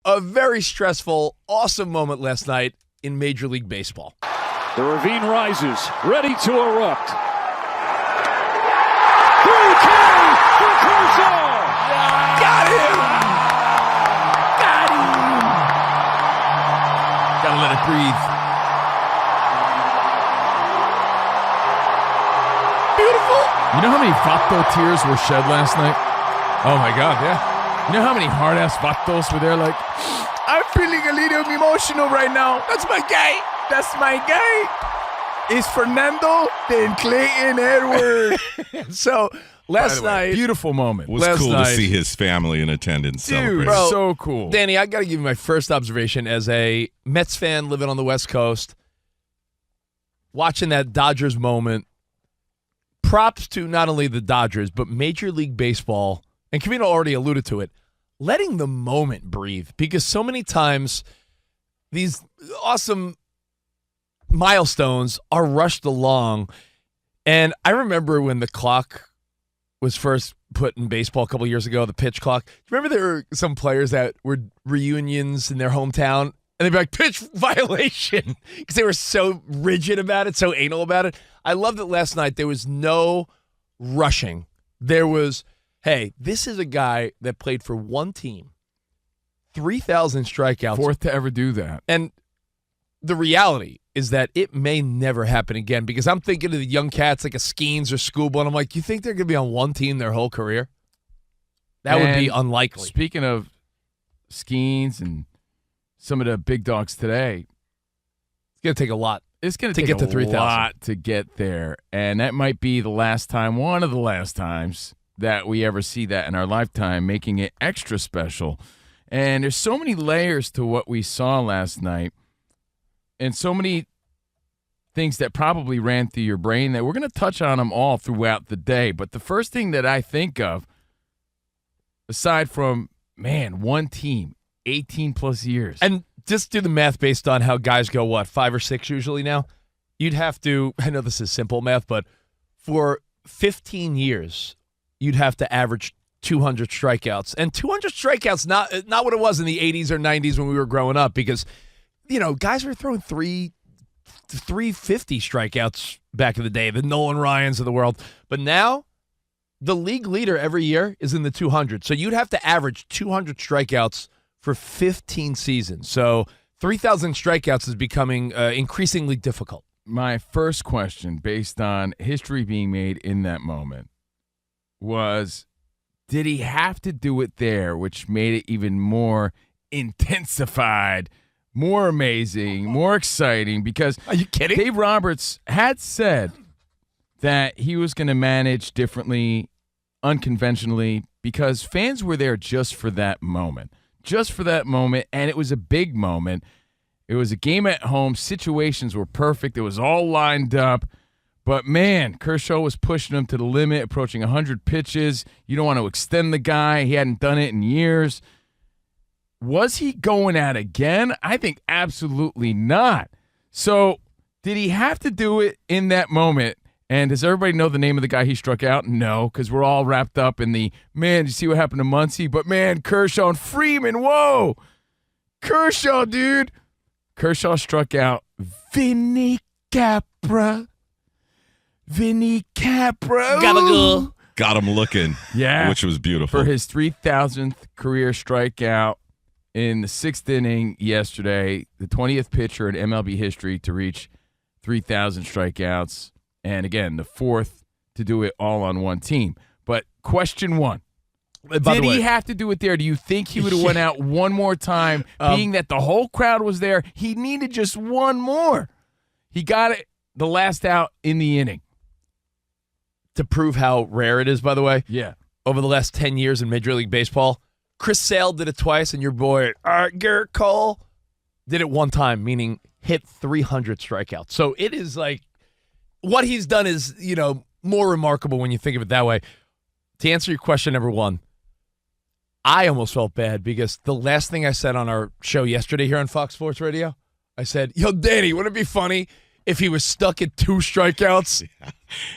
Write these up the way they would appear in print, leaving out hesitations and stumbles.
a very stressful, awesome moment last night in Major League Baseball. The Ravine rises, ready to erupt. 3K for Kershaw! Got him! Got him! Gotta let it breathe. Beautiful. You know how many Vato tears were shed last night? Oh, my God, yeah. You know how many hard-ass Vatos were there like, I'm feeling a little emotional right now. That's my guy. That's my guy. Is Fernando then Clayton Edward. So, last night. Beautiful moment. It was cool to see his family in attendance celebrating. Bro, so cool. Danny, I got to give you my first observation as a Mets fan living on the West Coast, watching that Dodgers moment. Props to not only the Dodgers, but Major League Baseball, and Covino already alluded to it, letting the moment breathe. Because so many times these awesome milestones are rushed along. And I remember when the clock was first put in baseball a couple years ago, the pitch clock. Do you remember there were some players that were reunions in their hometown? And they'd be like, pitch violation, because they were so rigid about it, so anal about it. I love that last night there was no rushing. There was, hey, this is a guy that played for one team, 3,000 strikeouts. Fourth to ever do that. And the reality is that it may never happen again, because I'm thinking of the young cats like a Skeens or Scuba, and I'm like, you think they're going to be on one team their whole career? That would be unlikely. Speaking of Skeens and some of the big dogs today, It's going to take a lot. It's going to take get to a 3,000. lot to get there, and that might be the last time, one of the last times that we ever see that in our lifetime, making it extra special. And there's so many layers to what we saw last night, and so many things that probably ran through your brain that we're going to touch on them all throughout the day. But the first thing that I think of, aside from, man, one team, 18-plus years. And just do the math based on how guys go, what, 5 or 6 usually now? You'd have to, I know this is simple math, but for 15 years, you'd have to average 200 strikeouts. And 200 strikeouts, not what it was in the 80s or 90s when we were growing up, because, you know, guys were throwing 350 strikeouts back in the day, the Nolan Ryans of the world. But now, the league leader every year is in the 200. So you'd have to average 200 strikeouts for 15 seasons. So 3,000 strikeouts is becoming increasingly difficult. My first question, based on history being made in that moment, was, did he have to do it there, which made it even more intensified, more amazing, more exciting? Because are you kidding? Dave Roberts had said that he was going to manage differently, unconventionally, because fans were there just for that moment. Just for that moment, and it was a big moment. It was a game at home. Situations were perfect. It was all lined up. But, man, Kershaw was pushing him to the limit, approaching 100 pitches. You don't want to extend the guy. He hadn't done it in years. Was he going at it again? I think absolutely not. So did he have to do it in that moment? And does everybody know the name of the guy he struck out? No, because we're all wrapped up in the, man, did you see what happened to Muncy? But, man, Kershaw and Freeman, whoa. Kershaw, dude. Kershaw struck out Vinny Capra. Vinny Capra. Gotta go. Got him looking, yeah, which was beautiful. For his 3,000th career strikeout in the 6th inning yesterday, the 20th pitcher in MLB history to reach 3,000 strikeouts. And again, the 4th to do it all on one team. But question one, did he have to do it there? Do you think he would have went out one more time, being that the whole crowd was there? He needed just one more. He got it the last out in the inning. To prove how rare it is, by the way, yeah, over the last 10 years in Major League Baseball, Chris Sale did it twice, and your boy Garrett Cole did it one time, meaning hit 300 strikeouts. So it is like, what he's done is, you know, more remarkable when you think of it that way. To answer your question number one, I almost felt bad because the last thing I said on our show yesterday here on Fox Sports Radio, I said, yo, Danny, wouldn't it be funny if he was stuck at 2 strikeouts? Yeah.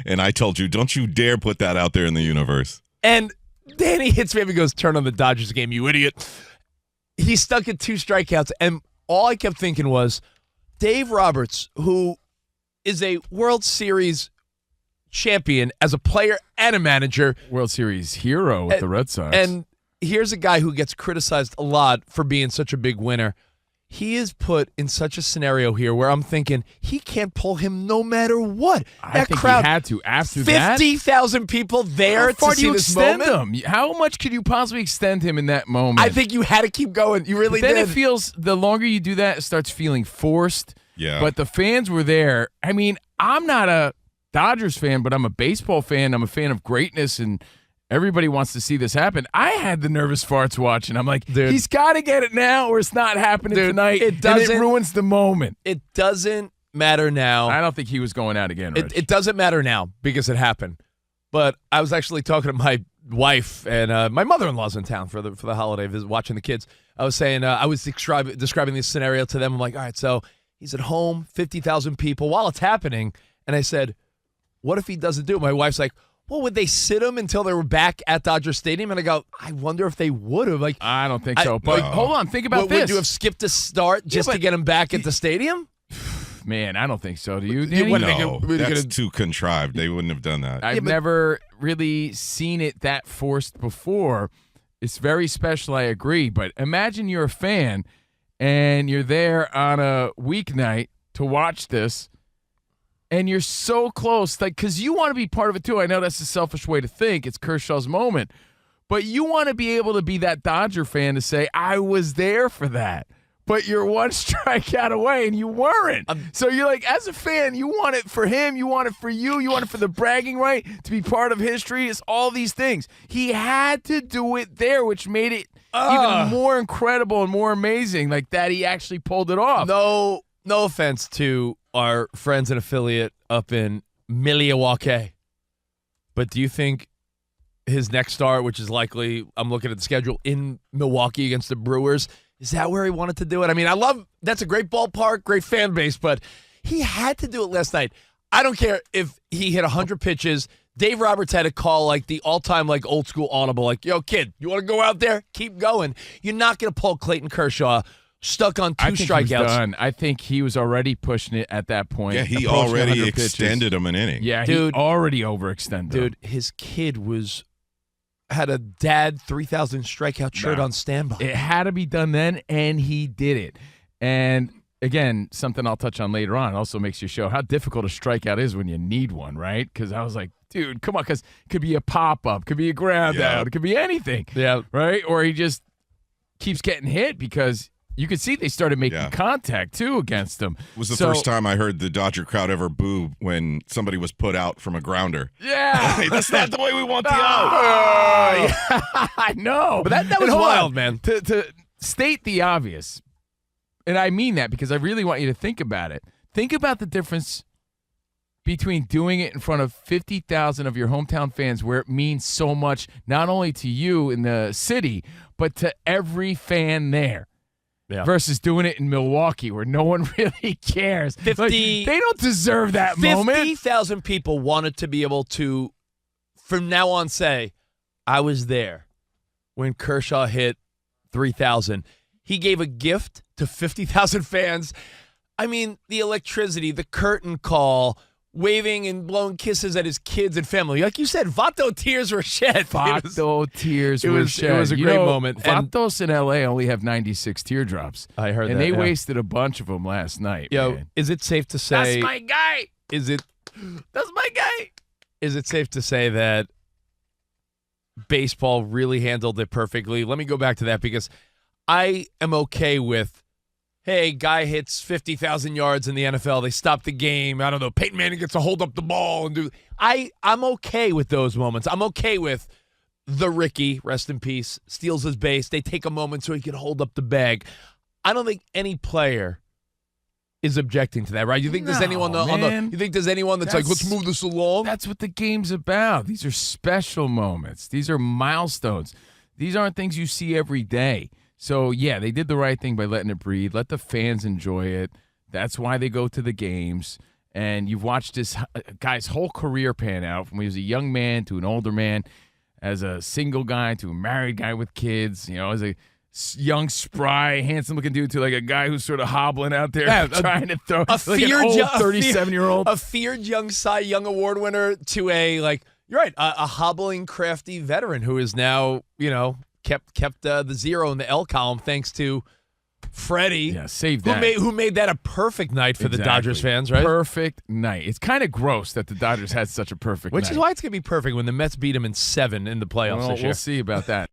And I told you, don't you dare put that out there in the universe. And Danny hits me up and goes, turn on the Dodgers game, you idiot. he stuck at 2 strikeouts, and all I kept thinking was, Dave Roberts, who is a World Series champion as a player and a manager. World Series hero with the Red Sox. And here's a guy who gets criticized a lot for being such a big winner. He is put in such a scenario here where I'm thinking he can't pull him no matter what. I think crowd, he had to after that. 50,000 people there How far to do see you this extend moment. him? How much could you possibly extend him in that moment? I think you had to keep going. You really then did. it feels, the longer you do that, it starts feeling forced. Yeah. But the fans were there. I mean, I'm not a Dodgers fan, but I'm a baseball fan. I'm a fan of greatness, and everybody wants to see this happen. I had the nervous farts watching. I'm like, Dude. he's got to get it now or it's not happening tonight. It doesn't, and it ruins the moment. It doesn't matter now. I don't think he was going out again, Rich. It doesn't matter now because it happened. But I was actually talking to my wife, and my mother-in-law's in town for the holiday, watching the kids. I was saying, I was describing this scenario to them. I'm like, all right, so he's at home, 50,000 people while it's happening. And I said, what if he doesn't do it? My wife's like, well, would they sit him until they were back at Dodger Stadium? And I go, I wonder if they would have. Like, I don't think so. But hold on, think about this. Would you have skipped a start just to get him back at the stadium? Man, I don't think so. Do you, Danny? No, that's too contrived. They wouldn't have done that. I've never really seen it that forced before. It's very special, I agree. But imagine you're a fan and you're there on a weeknight to watch this, and you're so close, like, because you want to be part of it too. I know that's a selfish way to think. It's Kershaw's moment. But you want to be able to be that Dodger fan to say, I was there for that. But you're one strikeout away, and you weren't. So you're like, as a fan, you want it for him, you want it for you, you want it for the bragging right, to be part of history. It's all these things. He had to do it there, which made it even more incredible and more amazing, like that he actually pulled it off. No offense to our friends and affiliate up in Milwaukee, but do you think his next start, which is likely, I'm looking at the schedule, in Milwaukee against the Brewers, is that where he wanted to do it? I mean, that's a great ballpark, great fan base, but he had to do it last night. I don't care if he hit 100 pitches. Dave Roberts had to call like the all-time like old school audible, like, yo, kid, you want to go out there? Keep going. You're not going to pull Clayton Kershaw stuck on 2 strikeouts. He was done. I think he was already pushing it at that point. Yeah, he already extended him an inning. Yeah, dude, he already overextended. Dude, his kid had a dad 3,000 strikeout shirt on standby. It had to be done then, and he did it. And again, something I'll touch on later on also makes you show how difficult a strikeout is when you need one, right? Because I was like, dude, come on, because it could be a pop-up, could be a ground out, it could be anything. Yeah. Right? Or he just keeps getting hit because you could see they started making contact, too, against him. It was the first time I heard the Dodger crowd ever boo when somebody was put out from a grounder. Yeah. Hey, that's not the way we want the out. Yeah, I know. But that was wild, man. To state the obvious, and I mean that because I really want you to think about it. Think about the difference between doing it in front of 50,000 of your hometown fans where it means so much, not only to you in the city, but to every fan there. Yeah. Versus doing it in Milwaukee where no one really cares. They don't deserve that moment. 50,000 people wanted to be able to, from now on, say, I was there when Kershaw hit 3,000. He gave a gift to 50,000 fans. I mean, the electricity, the curtain call, waving and blowing kisses at his kids and family. Like you said, Vato tears were shed. Vato tears were shed. It was a great moment. Vatos in L.A. only have 96 teardrops. I heard that. And they wasted a bunch of them last night. Yo, man. Is it safe to say... That's my guy. That's my guy. Is it safe to say that baseball really handled it perfectly? Let me go back to that because I am okay with, hey, guy hits 50,000 yards in the NFL. They stop the game. I don't know. Peyton Manning gets to hold up the ball and do. I'm okay with those moments. I'm okay with the Ricky, rest in peace, steals his base. They take a moment so he can hold up the bag. I don't think any player is objecting to that, right? You think there's anyone you think there's anyone that's like, let's move this along? That's what the game's about. These are special moments. These are milestones. These aren't things you see every day. So, yeah, they did the right thing by letting it breathe. Let the fans enjoy it. That's why they go to the games. And you've watched this guy's whole career pan out from when he was a young man to an older man, as a single guy to a married guy with kids, as a young, spry, handsome-looking dude to like a guy who's sort of hobbling out there trying to throw a like an old 37-year-old. A feared young Cy Young Award winner to a, like, you're right, a hobbling, crafty veteran who is now, kept the zero in the L column thanks to Freddie. Yeah, save that. Who made that a perfect night for the Dodgers fans, right? Perfect night. It's kind of gross that the Dodgers had such a perfect night. Which is why it's going to be perfect when the Mets beat them in 7 in the playoffs this year. We'll see about that.